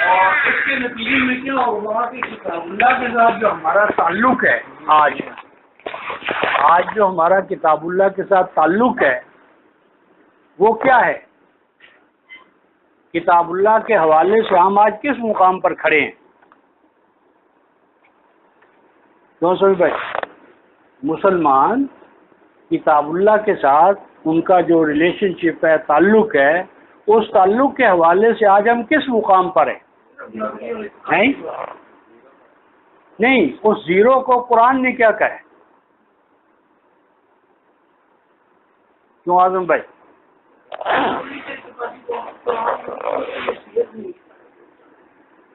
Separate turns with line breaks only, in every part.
اور اس کے نتیجے میں کیا ہوگا کہ کتاب اللہ کے ساتھ جو ہمارا تعلق ہے آج جو ہمارا کتاب اللہ کے ساتھ تعلق ہے وہ کیا ہے؟ کتاب اللہ کے حوالے سے ہم آج کس مقام پر کھڑے ہیں؟ کیوں سمجھ بھائی؟ مسلمان کتاب اللہ کے ساتھ ان کا جو ریلیشن شپ ہے، تعلق ہے، اس تعلق کے حوالے سے آج ہم کس مقام پر ہیں؟ نہیں، اس زیرو کو قرآن نے کیا کہا ہے؟ کیوں اعظم بھائی؟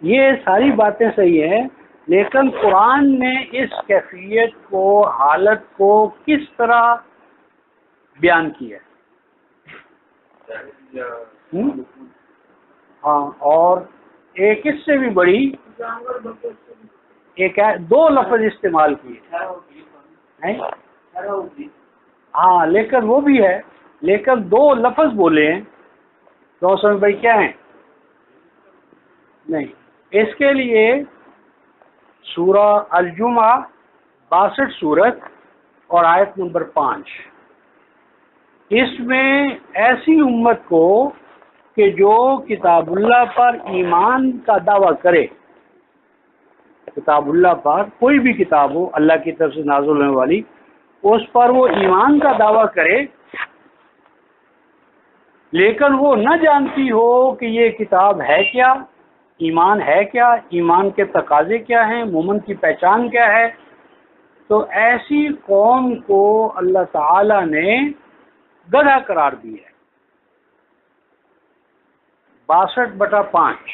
یہ ساری باتیں صحیح ہیں، لیکن قرآن نے اس کیفیت کو، حالت کو کس طرح بیان کیا ہے؟ ہاں، اور ایک اس سے بھی بڑی ایک ہے، دو لفظ استعمال کیے ہیں۔ ہاں، لیکن وہ بھی ہے، لیکن دو لفظ بولے ہیں تو سمجھ بھائی کیا ہیں؟ نہیں، اس کے لیے سورہ الجمعہ 62 سورت اور آیت نمبر 5، اس میں ایسی امت کو کہ جو کتاب اللہ پر ایمان کا دعویٰ کرے، کتاب اللہ پر کوئی بھی کتاب ہو اللہ کی طرف سے نازل ہونے والی، اس پر وہ ایمان کا دعویٰ کرے لیکن وہ نہ جانتی ہو کہ یہ کتاب ہے کیا، ایمان ہے کیا، ایمان کے تقاضے کیا ہیں، مومن کی پہچان کیا ہے، تو ایسی قوم کو اللہ تعالی نے گدھا قرار دی ہے۔ 62/5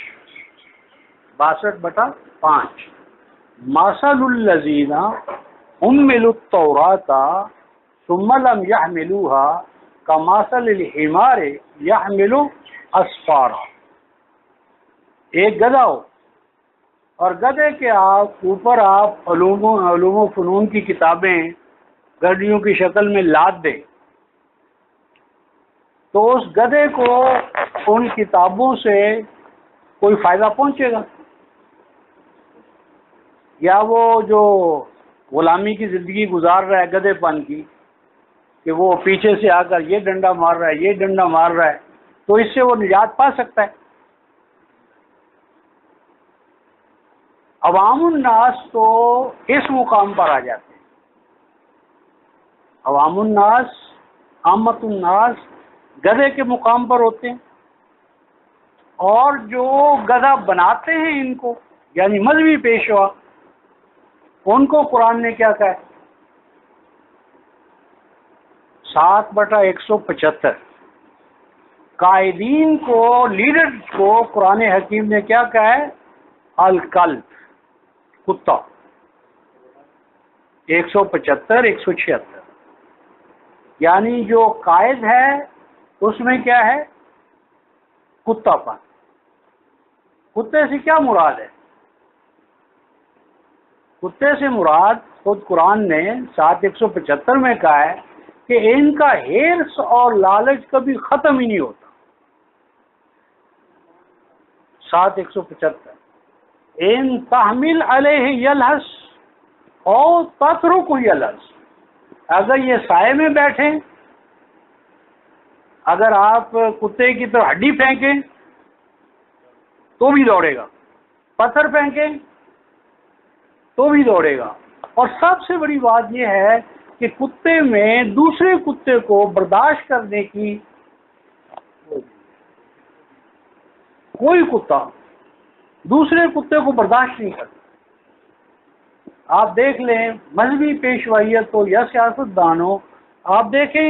62/5 مثل الذین حملوا التوراۃ ثم لم يحملوها کمثل الحمار يحمل اسفارا۔ ایک گدھا ہو اور گدھے کے اوپر آپ علوم و فنون کی کتابیں گڈیوں کی شکل میں لاد دیں تو اس گدھے کو ان کتابوں سے کوئی فائدہ پہنچے گا؟ یا وہ جو غلامی کی زندگی گزار رہا ہے گدھے پن کی، کہ وہ پیچھے سے آ کر یہ ڈنڈا مار رہا ہے، یہ ڈنڈا مار رہا ہے، تو اس سے وہ نجات پا سکتا ہے؟ عوام الناس تو اس مقام پر آ جاتے ہیں، عوام الناس، عامت الناس گدھے کے مقام پر ہوتے ہیں، اور جو گدھا بناتے ہیں ان کو، یعنی مذہبی پیشوا، ان کو قرآن نے کیا کہا ہے؟ 7/175 قائدین کو، لیڈر کو قرآن حکیم نے کیا کہا ہے؟ الکلب، کتا۔ 175 176 یعنی جو قائد ہے اس میں کیا ہے؟ کتا پن۔ کتے سے کیا مراد ہے؟ کتے سے مراد خود قرآن نے 7/175 میں کہا ہے کہ ان کا ہرس اور لالچ کبھی ختم ہی نہیں ہوتا۔ 7/175 ان تحمل علیہ یلہس او تترک یلہس، اگر یہ سائے میں بیٹھیں، اگر آپ کتے کی طرح ہڈی پھینکیں تو بھی دوڑے گا، پتھر پھینکیں تو بھی دوڑے گا، اور سب سے بڑی بات یہ ہے کہ کتے میں دوسرے کتے کو برداشت کرنے کی، کوئی کتا دوسرے کتے کو برداشت نہیں کرتا۔ آپ دیکھ لیں مذہبی پیشوائیت ہو یا سیاست دان ہو، آپ دیکھیں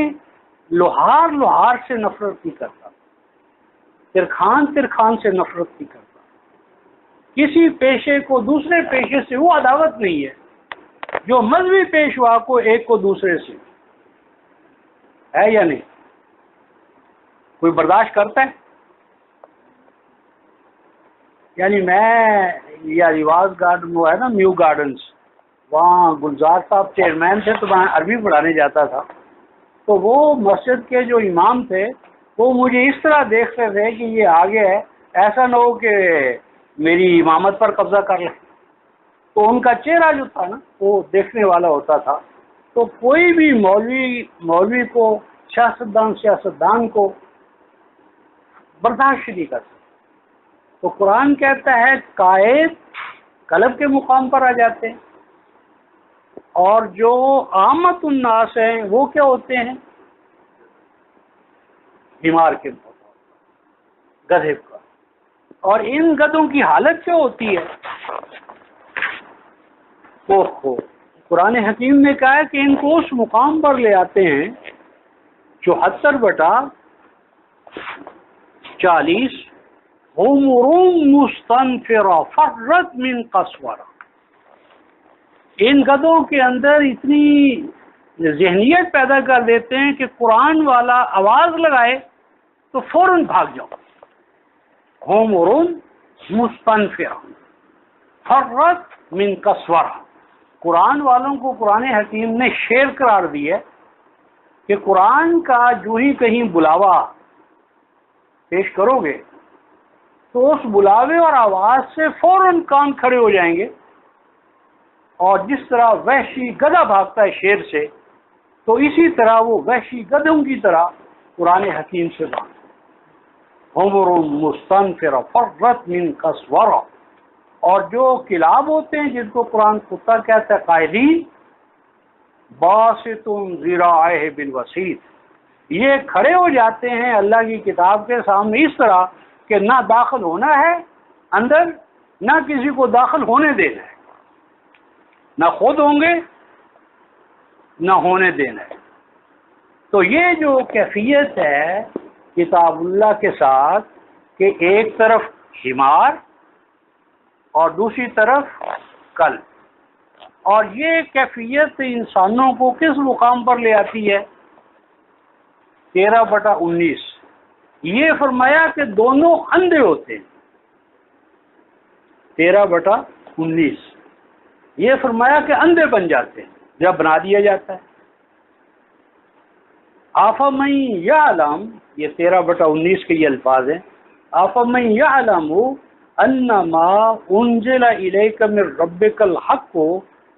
لوہار سے نفرت نہیں کرتا، ترخان سے نفرت نہیں کرتا، کسی پیشے کو دوسرے پیشے سے وہ عداوت نہیں ہے جو مذہبی پیشوا کو ایک کو دوسرے سے ہے، یا نہیں؟ کوئی برداشت کرتا ہے؟ یعنی میں یا ریواز گارڈن وہ ہے نا، میو گارڈنز، وہاں گلزار صاحب چیئرمین تھے تو میں عربی پڑھانے جاتا تھا، تو وہ مسجد کے جو امام تھے وہ مجھے اس طرح دیکھتے تھے کہ یہ آگے ہے، ایسا نہ ہو کہ میری امامت پر قبضہ کر لیں۔ تو ان کا چہرہ جو تھا نا وہ دیکھنے والا ہوتا تھا، تو کوئی بھی مولوی کو، سیاستدان کو برداشت نہیں کر سکتا۔ تو قرآن کہتا ہے قائد قلب کے مقام پر آ جاتے ہیں، اور جو عامت الناس ہیں وہ کیا ہوتے ہیں؟ بیمار کے مقام، گدھے کا۔ اور ان گدھوں کی حالت کیا ہوتی ہے؟ قرآن حکیم نے کہا ہے کہ ان کو اس مقام پر لے آتے ہیں 74/40 حمر مستنفرہ فرت من قسورہ۔ ان گدھوں کے اندر اتنی ذہنیت پیدا کر دیتے ہیں کہ قرآن والا آواز لگائے تو فوراً بھاگ جاؤ۔ حمر مستنفرہ فرت من قسورہ۔ قرآن والوں کو قرآن حکیم نے شیر قرار دی ہے کہ قرآن کا جو ہی کہیں بلاوا پیش کرو گے تو اس بلاوے اور آواز سے فوراً کان کھڑے ہو جائیں گے، اور جس طرح وحشی گدھا بھاگتا ہے شیر سے، تو اسی طرح وہ وحشی گدھوں کی طرح قرآن حکیم سے بھاگتے۔ حمر مستنفرہ فرت من قسورہ۔ اور جو کلاب ہوتے ہیں جن کو قرآن کتا کہتا ہے، قائدین، باسط ذراعیہ بالوسیط، یہ کھڑے ہو جاتے ہیں اللہ کی کتاب کے سامنے اس طرح کہ نہ داخل ہونا ہے اندر، نہ کسی کو داخل ہونے دینا ہے، نہ خود ہوں گے نہ ہونے دینا ہے۔ تو یہ جو کیفیت ہے کتاب اللہ کے ساتھ کہ ایک طرف حمار اور دوسری طرف قلب، اور یہ کیفیت انسانوں کو کس مقام پر لے آتی ہے؟ 13/19 یہ فرمایا کہ دونوں اندھے ہوتے ہیں۔ 13/19 یہ فرمایا کہ اندھے بن جاتے ہیں جب بنا دیا جاتا ہے۔ آفمن یعلم، یہ 13/19 کے یہ الفاظ ہیں، آفمن یعلم انما انزل الیک من ربک الحق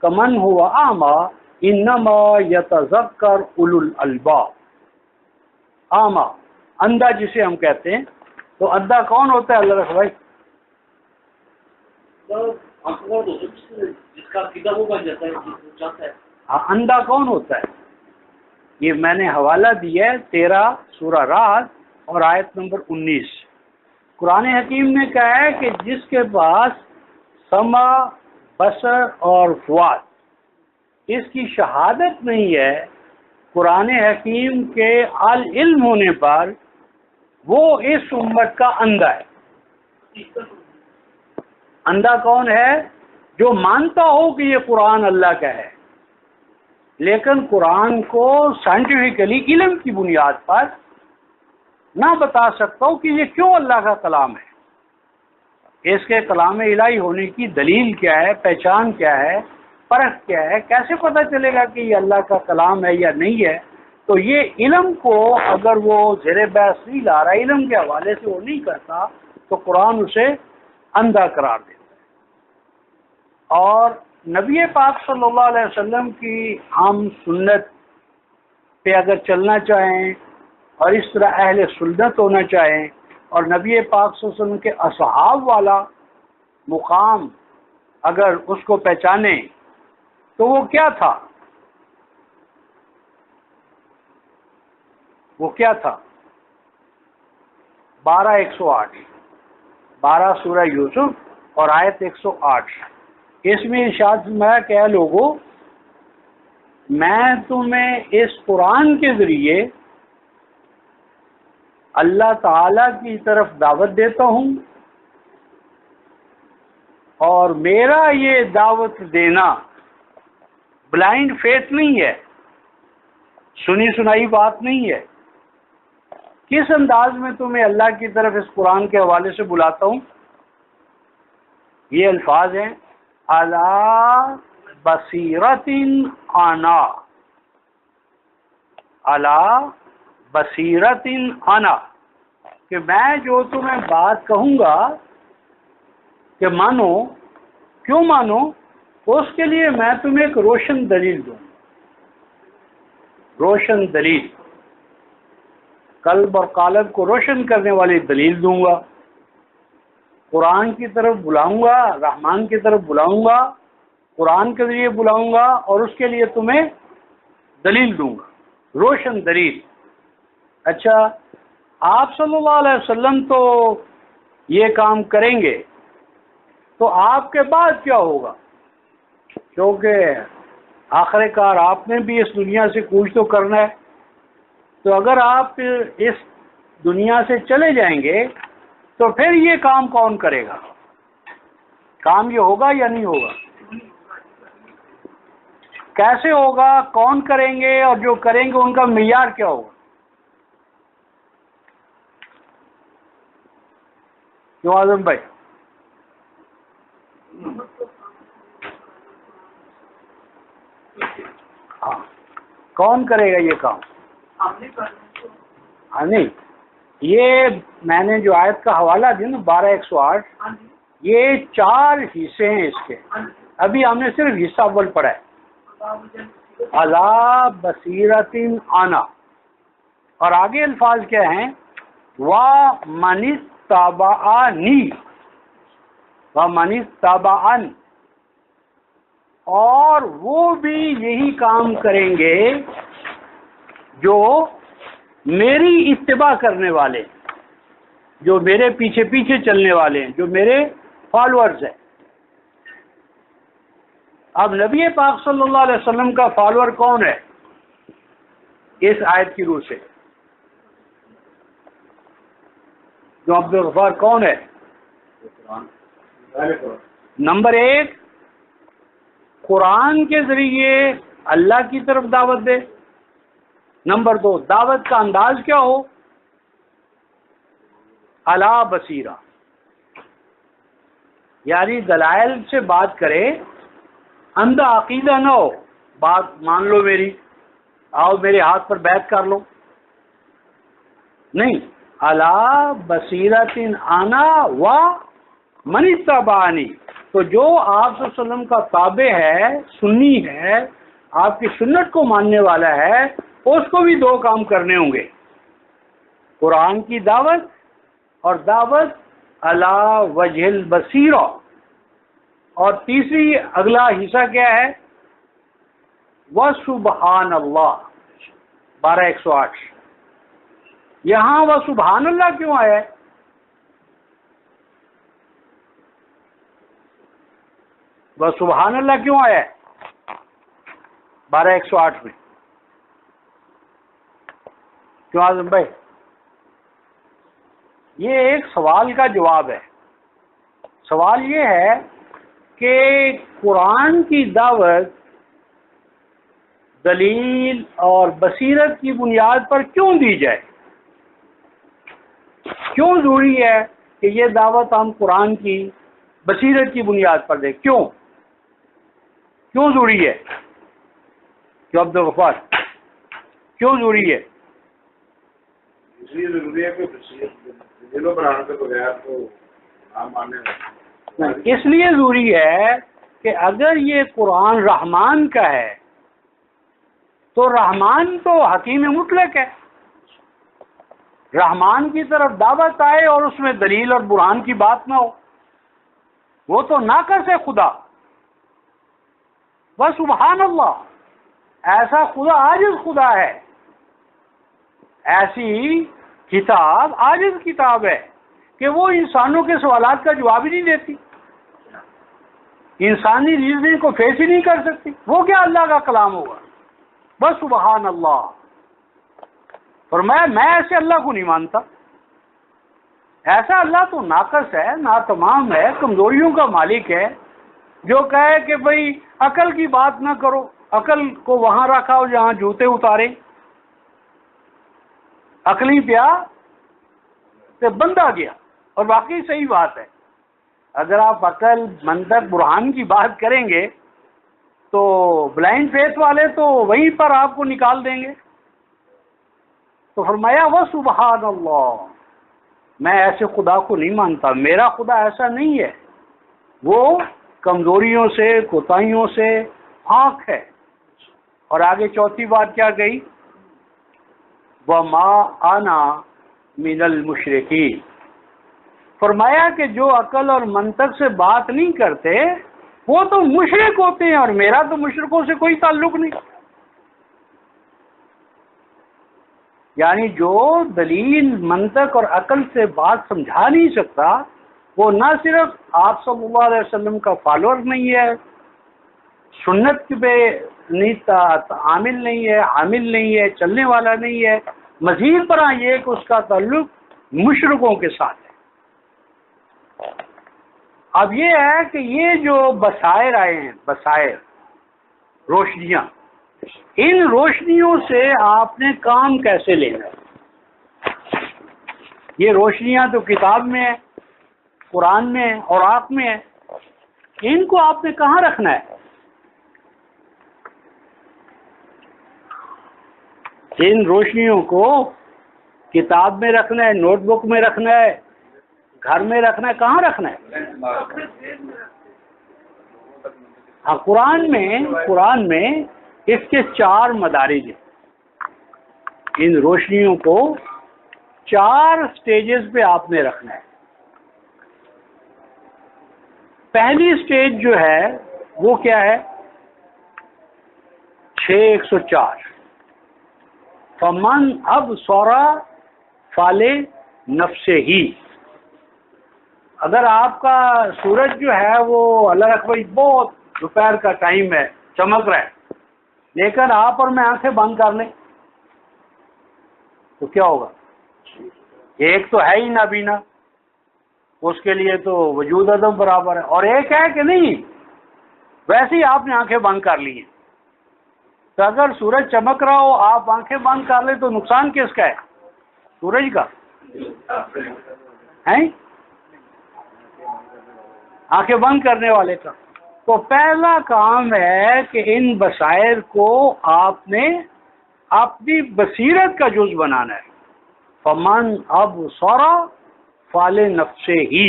کمن هو اعمی انما یتذکر اولو الالباب۔ اعمی، اندھا جسے ہم کہتے ہیں، تو اندھا کون ہوتا ہے اللہ رسول بھائی؟
جس کا سیدھا وہ بن جاتا ہے۔
اندھا کون ہوتا ہے؟ یہ میں نے حوالہ دیا ہے 13 سورہ رعد اور آیت نمبر 19۔ قرآن حکیم نے کہا ہے کہ جس کے پاس سمع، بصر اور فؤاد، اس کی شہادت نہیں ہے قرآن حکیم کے علم ہونے پر، وہ اس امت کا اندھا ہے۔ اندھا کون ہے؟ جو مانتا ہو کہ یہ قرآن اللہ کا ہے، لیکن قرآن کو سائنٹیفکلی علم کی بنیاد پر نہ بتا سکتا ہوں کہ یہ کیوں اللہ کا کلام ہے، اس کے کلام الہی ہونے کی دلیل کیا ہے، پہچان کیا ہے، فرق کیا ہے، کیسے پتہ چلے گا کہ یہ اللہ کا کلام ہے یا نہیں ہے۔ تو یہ علم کو اگر وہ زیر بحث نہیں لا رہا، علم کے حوالے سے وہ نہیں کرتا، تو قرآن اسے اندھا قرار دیتا ہے۔ اور نبی پاک صلی اللہ علیہ وسلم کی ہم سنت پہ اگر چلنا چاہیں اور اس طرح اہل سنت ہونا چاہیں، اور نبی پاک صلی اللہ علیہ وسلم کے اصحاب والا مقام اگر اس کو پہچانیں، تو وہ کیا تھا؟ وہ کیا تھا؟ 12:108، 12 سورہ یوسف اور آیت 108۔ اس میں ارشاد فرمایا کہ اے لوگو، میں تمہیں اس قرآن کے ذریعے اللہ تعالی کی طرف دعوت دیتا ہوں، اور میرا یہ دعوت دینا بلائنڈ فیتھ نہیں ہے، سنی سنائی بات نہیں ہے۔ کس انداز میں تمہیں اللہ کی طرف اس قرآن کے حوالے سے بلاتا ہوں؟ یہ الفاظ ہیں علی بصیرۃ انا، علی بصیرت انا، کہ میں جو تمہیں بات کہوں گا کہ مانو، کیوں مانو، اس کے لیے میں تمہیں ایک روشن دلیل دوں، روشن دلیل، قلب اور قالب کو روشن کرنے والی دلیل دوں گا، قرآن کی طرف بلاؤں گا، رحمان کی طرف بلاؤں گا، قرآن کے ذریعے بلاؤں گا، اور اس کے لیے تمہیں دلیل دوں گا، روشن دلیل۔ اچھا، آپ صلی اللہ علیہ وسلم تو یہ کام کریں گے، تو آپ کے بعد کیا ہوگا؟ کیونکہ آخر کار آپ نے بھی اس دنیا سے کوچ تو کرنا ہے، تو اگر آپ اس دنیا سے چلے جائیں گے تو پھر یہ کام کون کرے گا؟ کام یہ ہوگا یا نہیں ہوگا؟ کیسے ہوگا؟ کون کریں گے؟ اور جو کریں گے ان کا معیار کیا ہوگا؟ کیوں اعظم بھائی؟ ہاں، کون کرے گا یہ کام؟ ہاں، نہیں، یہ میں نے جو آیت کا حوالہ دیا نا 12:108، یہ 4 حصے ہیں اس کے، ابھی ہم نے صرف حصہ اول پڑھا ہے، علی بصیرت انا، اور آگے الفاظ کیا ہیں؟ وَمَنِ اتَّبَعَنِی، وَمَنِ اتَّبَعَنِ، اور وہ بھی یہی کام کریں گے جو میری اتباع کرنے والے، جو میرے پیچھے پیچھے چلنے والے ہیں، جو میرے فالورز ہیں۔ اب نبی پاک صلی اللہ علیہ وسلم کا فالوور کون ہے اس آیت کی روح سے؟ جو عبدالغفار کون ہے؟ نمبر 1، قرآن کے ذریعے اللہ کی طرف دعوت دے۔ نمبر 2، دعوت کا انداز کیا ہو؟ علی بصیرہ، یعنی دلائل سے بات کرے، اندھا عقیدہ نہ ہو، بات مان لو میری، آؤ میرے ہاتھ پر بیعت کر لو، نہیں، علی بصیرت انا و من اتبعنی، تو جو آپ صلی اللہ علیہ وسلم کا تابع ہے، سنی ہے، آپ کی سنت کو ماننے والا ہے، اس کو بھی 2 کام کرنے ہوں گے، قرآن کی دعوت اور دعوت علی وجہ البصیرہ، اور تیسری اگلا حصہ کیا ہے؟ وَسُبْحَانَ اللَّهِ 12:108، یہاں وَسُبْحَانَ اللَّهِ کیوں آیا ہے؟ وَسُبْحَانَ اللَّهِ کیوں آیا ہے 12:108 میں؟ کیوں اعظم بھائی؟ یہ ایک سوال کا جواب ہے۔ سوال یہ ہے کہ قرآن کی دعوت دلیل اور بصیرت کی بنیاد پر کیوں دی جائے؟ کیوں ضروری ہے کہ یہ دعوت ہم قرآن کی بصیرت کی بنیاد پر دیں؟ کیوں ضروری ہے؟ کیوں عبدالغفار، کیوں ضروری ہے؟
اس لیے ضروری ہے کہ دلوں بنانے کے بغیر تو نہ ماننے،
اس لیے ضروری ہے کہ اگر یہ قرآن رحمان کا ہے تو رحمان تو حکیم مطلق ہے، رحمان کی طرف دعوت آئے اور اس میں دلیل اور برہان کی بات نہ ہو، وہ تو ناقص ہے خدا۔ وَسُبْحَانَ اللَّهِ، ایسا خدا عاجز خدا ہے، ایسی کتاب عاجز کتاب ہے کہ وہ انسانوں کے سوالات کا جواب ہی نہیں دیتی، انسانی ریزننگ کو فیس ہی نہیں کر سکتی، وہ کیا اللہ کا کلام ہوگا؟ بس سبحان اللہ۔ فرمایا میں ایسے اللہ کو نہیں مانتا، ایسا اللہ تو ناقص ہے، ناتمام ہے، کمزوریوں کا مالک ہے، جو کہے کہ بھئی عقل کی بات نہ کرو، عقل کو وہاں رکھا ہو جہاں جوتے اتارے، عقلی پیا سے بندہ گیا۔ اور واقعی صحیح بات ہے، اگر آپ عقل، منطق، برہان کی بات کریں گے تو بلائنڈ فیتھ والے تو وہیں پر آپ کو نکال دیں گے۔ تو فرمایا وہ سبحان اللہ، میں ایسے خدا کو نہیں مانتا، میرا خدا ایسا نہیں ہے، وہ کمزوریوں سے کوتاہیوں سے پاک ہے۔ اور آگے چوتھی بات کیا گئی؟ وَمَا أَنَا مِنَ الْمُشْرِكِينَ، فرمایا کہ جو عقل اور منطق سے بات نہیں کرتے وہ تو مشرک ہوتے ہیں، اور میرا تو مشرکوں سے کوئی تعلق نہیں۔ یعنی جو دلیل منطق اور عقل سے بات سمجھا نہیں سکتا وہ نہ صرف آپ صلی اللہ علیہ وسلم کا فالوور نہیں ہے، سنت پہ عامل نہیں ہے، حامل نہیں ہے، چلنے والا نہیں ہے، مزید برآں یہ کہ اس کا تعلق مشرکوں کے ساتھ ہے۔ اب یہ ہے کہ یہ جو بصائر آئے ہیں، بصائر روشنیاں، ان روشنیوں سے آپ نے کام کیسے لینا ہے؟ یہ روشنیاں تو کتاب میں ہیں، قرآن میں ہیں، اوراق میں ہیں، ان کو آپ نے کہاں رکھنا ہے؟ ان روشنیوں کو کتاب میں رکھنا ہے، نوٹ بک میں رکھنا ہے، گھر میں رکھنا ہے، کہاں رکھنا ہے؟ ہاں، قرآن میں اس کے 4 مدارج ہیں۔ ان روشنیوں کو 4 سٹیجز پہ آپ نے رکھنا ہے۔ پہلی سٹیج جو ہے وہ کیا ہے؟ 6:104 فمن ابصر فلنفسہ۔ اگر آپ کا سورج جو ہے وہ اللہ رکھے بہت دوپہر کا ٹائم ہے، چمک رہا ہے، لیکن آپ اور میں آنکھیں بند کر لیں تو کیا ہوگا؟ ایک تو ہے ہی نابینا، اس کے لیے تو وجود عدم برابر ہے، اور ایک ہے کہ نہیں ویسے ہی آپ نے آنکھیں بند کر لی ہیں۔ تو اگر سورج چمک رہا ہو، آپ آنکھیں بند کر لیں تو نقصان کس کا ہے؟ سورج کا ہے، آنکھیں بند کرنے والے کا۔ تو پہلا کام ہے کہ ان بصائر کو آپ نے اپنی بصیرت کا جز بنانا ہے۔ فمن ابصر فلنفسہ،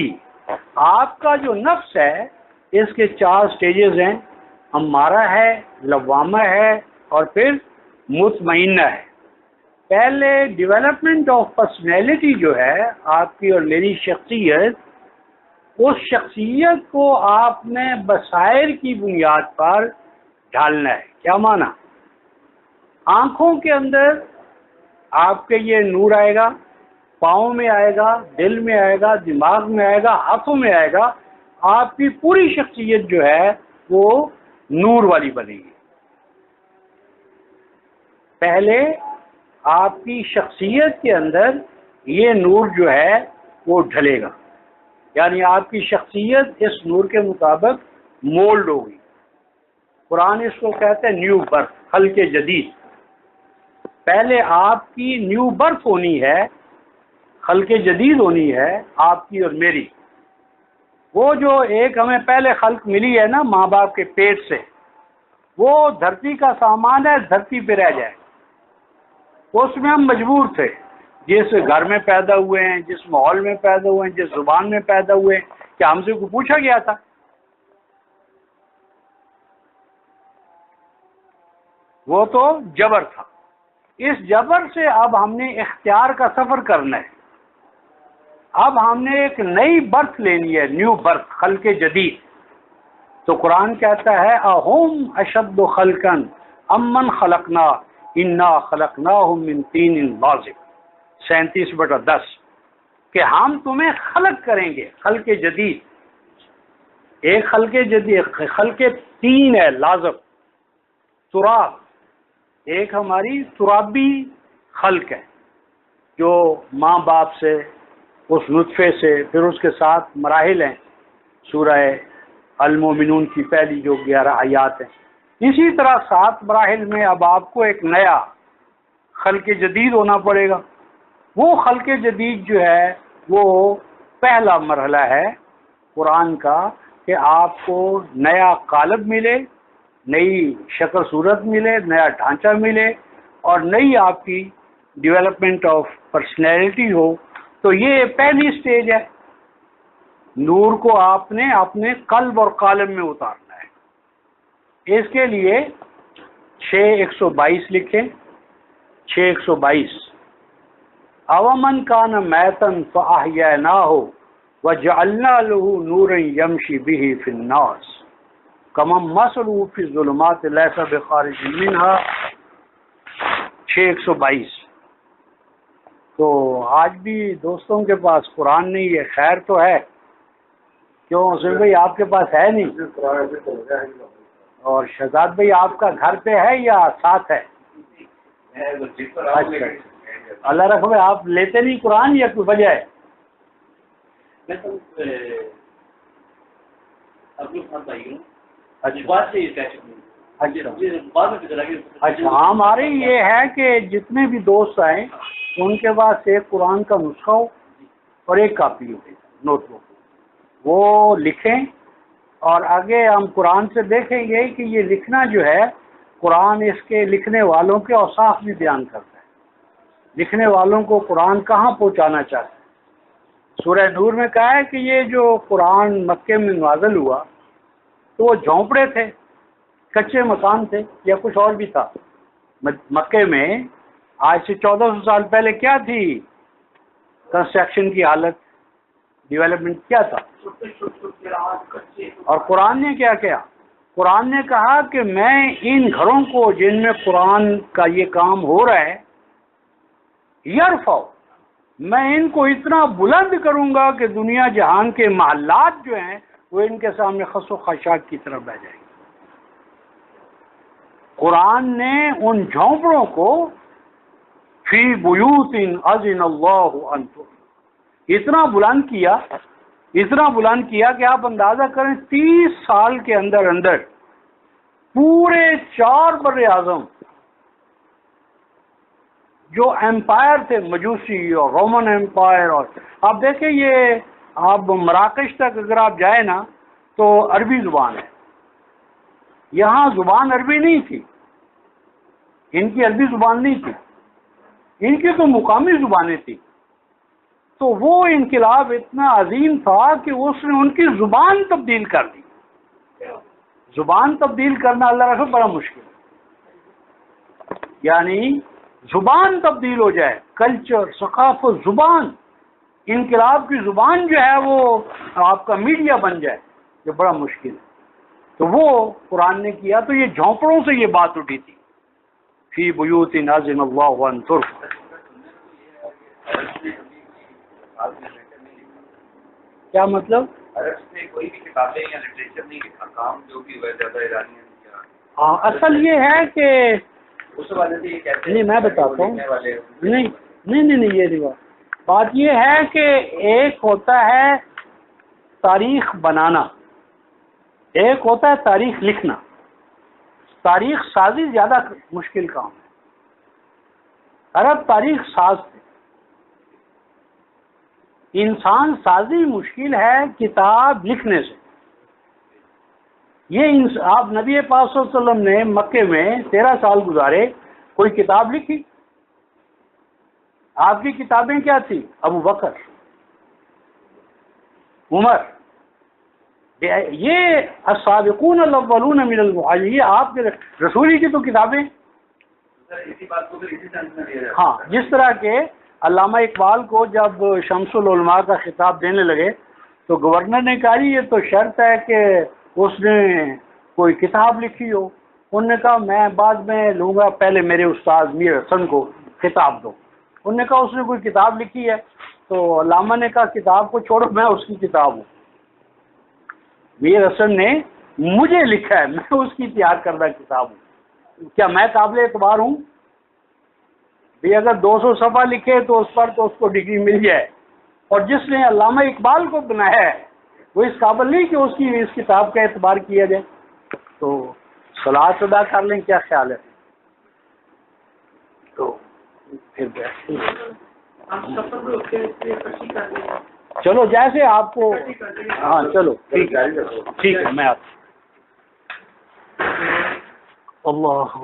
آپ کا جو نفس ہے اس کے 4 سٹیجز ہیں، امارہ ہے، لوامہ ہے، اور پھر مطمئنہ ہے۔ پہلے ڈیولپمنٹ آف پرسنالٹی جو ہے آپ کی اور میری شخصیت، اس شخصیت کو آپ نے بصائر کی بنیاد پر ڈھالنا ہے۔ کیا معنی؟ آنکھوں کے اندر آپ کے یہ نور آئے گا، پاؤں میں آئے گا، دل میں آئے گا، دماغ میں آئے گا، ہاتھوں میں آئے گا، آپ کی پوری شخصیت جو ہے وہ نور والی بنے گی۔ پہلے آپ کی شخصیت کے اندر یہ نور جو ہے وہ ڈھلے گا، یعنی آپ کی شخصیت اس نور کے مطابق مولڈ ہوگی۔ قرآن اس کو کہتے ہیں نیو برتھ، خلق جدید۔ پہلے آپ کی نیو برتھ ہونی ہے، خلق جدید ہونی ہے آپ کی اور میری۔ وہ جو ایک ہمیں پہلے خلق ملی ہے نا ماں باپ کے پیٹ سے، وہ دھرتی کا سامان ہے، دھرتی پہ رہ جائے، اس میں ہم مجبور تھے۔ جس گھر میں پیدا ہوئے ہیں، جس ماحول میں پیدا ہوئے ہیں، جس زبان میں پیدا ہوئے ہیں، کیا ہم سے کو پوچھا گیا تھا؟ وہ تو جبر تھا۔ اس جبر سے اب ہم نے اختیار کا سفر کرنا ہے۔ اب ہم نے ایک نئی برتھ لینی ہے، نیو برتھ، خلق جدید۔ تو قرآن کہتا ہے اہم اشد خلقا امن خلقنا انا خلقناہم من طین لازب، 37/10، کہ ہم تمہیں خلق کریں گے، خلق جدید۔ ایک خلق جدید، خلق تین ہے، لازب، تراب۔ ایک ہماری ترابی خلق ہے جو ماں باپ سے، اس نطفے سے، پھر اس کے ساتھ مراحل ہیں، سورہ المومنون کی پہلی جو 11 آیات ہیں۔ اسی طرح 7 مراحل میں اب آپ کو ایک نیا خلق جدید ہونا پڑے گا۔ وہ خلق جدید جو ہے وہ پہلا مرحلہ ہے قرآن کا، کہ آپ کو نیا قالب ملے، نئی شکل صورت ملے، نیا ڈھانچہ ملے، اور نئی آپ کی ڈیولپمنٹ آف پرسنالٹی ہو، تو یہ پہلی سٹیج ہے. نور کو آپ نے اپنے قلب اور قالب میں اتارنا ہے. اس کے لیے 6:122 لکھیں. 6:122 اومن کان میتن فاحییناہ وجعلنا له نورا یمشی بہ فی الناس کمن مثلہ فی الظلمات لیس بخارج منها. 6:122. تو آج بھی دوستوں کے پاس قرآن نہیں ہے. خیر تو ہے، کیوں حسین بھائی آپ کے پاس ہے نہیں؟ اور شہزاد بھائی آپ کا گھر پہ ہے یا ساتھ ہے؟ اچھا، اللہ رکھے. آپ لیتے نہیں قرآن یا کوئی وجہ ہے؟ اچھا، ہمارے یہ ہے کہ جتنے بھی دوست آئیں ان کے پاس ایک قرآن کا نسخہ ہو اور ایک کاپی ہو، نوٹ بک، وہ لکھیں. اور آگے ہم قرآن سے دیکھیں گے کہ یہ لکھنا جو ہے، قرآن اس کے لکھنے والوں کے اوصاف بھی بیان کرتا ہے. لکھنے والوں کو قرآن کہاں پہنچانا چاہتا ہے. سورہ نور میں کہا ہے کہ یہ جو قرآن مکے میں نازل ہوا تو وہ جھونپڑے تھے، کچے مکان تھے، یا کچھ اور بھی تھا. مکے میں آج سے 1400 سال پہلے کیا تھی کنسٹرکشن کی حالت، ڈیولپمنٹ کیا تھا؟ اور قرآن نے کیا کیا؟ قرآن نے کہا کہ میں ان گھروں کو جن میں قرآن کا یہ کام ہو رہا ہے، یرفع، میں ان کو اتنا بلند کروں گا کہ دنیا جہان کے محلات جو ہیں وہ ان کے سامنے خس و خاشاک کی طرف بہ جائیں گے. قرآن نے ان جھونپڑوں کو فی بیوت اذن اللہ ان ترفع اتنا بلند کیا کہ آپ اندازہ کریں 30 سال کے اندر اندر پورے 4 بر اعظم جو امپائر تھے، مجوسی اور رومن امپائر، اور آپ دیکھیں یہ آپ مراکش تک اگر آپ جائیں نا تو عربی زبان ہے. یہاں زبان عربی نہیں تھی، ان کی عربی زبان نہیں تھی، ان کی تو مقامی زبانیں تھیں. تو وہ انقلاب اتنا عظیم تھا کہ اس نے ان کی زبان تبدیل کر دی. زبان تبدیل کرنا اللہ رکھے بڑا مشکل ہے. یعنی زبان تبدیل ہو جائے، کلچر، ثقافت، زبان، انقلاب کی زبان جو ہے وہ آپ کا میڈیا بن جائے، یہ بڑا مشکل ہے. تو وہ قرآن نے کیا. تو یہ جھونپڑوں سے یہ بات اٹھی تھی، فی بیوت اذن اللہ ان ترفع. کیا مطلب؟
کوئی بھی کتابیں یا لٹریچر نہیں لکھا، کام جو بھی ہوا زیادہ ایرانی نے کیا.
ہاں، اصل یہ ہے کہ
اس وجہ سے یہ کہتے ہیں،
نہیں میں بتاتا ہوں، نہیں یہ نہیں بات یہ ہے کہ ایک ہوتا ہے تاریخ بنانا، ایک ہوتا ہے تاریخ لکھنا. تاریخ سازی زیادہ مشکل کام ہے. عرب تاریخ ساز تھے، انسان سازی مشکل ہے کتاب لکھنے سے. یہ آپ نبی پاک صلی اللہ علیہ وسلم نے مکے میں 13 سال گزارے، کوئی کتاب لکھی؟ آپ کی کتابیں کیا تھی؟ ابو بکر، عمر، یہ السابقون الاولون من المہاجرین، یہ آپ کے رسولی کی تو کتابیں. ہاں، جس طرح کہ علامہ اقبال کو جب شمس العلماء کا خطاب دینے لگے تو گورنر نے کہا یہ تو شرط ہے کہ اس نے کوئی کتاب لکھی ہو. انہوں نے کہا میں بعد میں لوں گا، پہلے میرے استاد میر حسن کو خطاب دو. انہوں نے کہا اس نے کوئی کتاب لکھی ہے؟ تو علامہ نے کہا کتاب کو چھوڑو، میں اس کی کتاب ہوں. میر حسن نے مجھے لکھا ہے، میں اس کی تیار کردہ کتاب ہوں. کیا میں قابل اعتبار ہوں؟ بھی اگر 200 صفحہ لکھے تو اس پر تو اس کو ڈگری مل جائے، اور جس نے علامہ اقبال کو بنایا ہے وہ اس قابل نہیں کہ اس کتاب کا اعتبار کیا جائے. تو صلاۃ ادا کر لیں، کیا خیال ہے؟ تو پھر چلو جیسے آپ کو، ہاں چلو ٹھیک ہے، میں آپ اللہ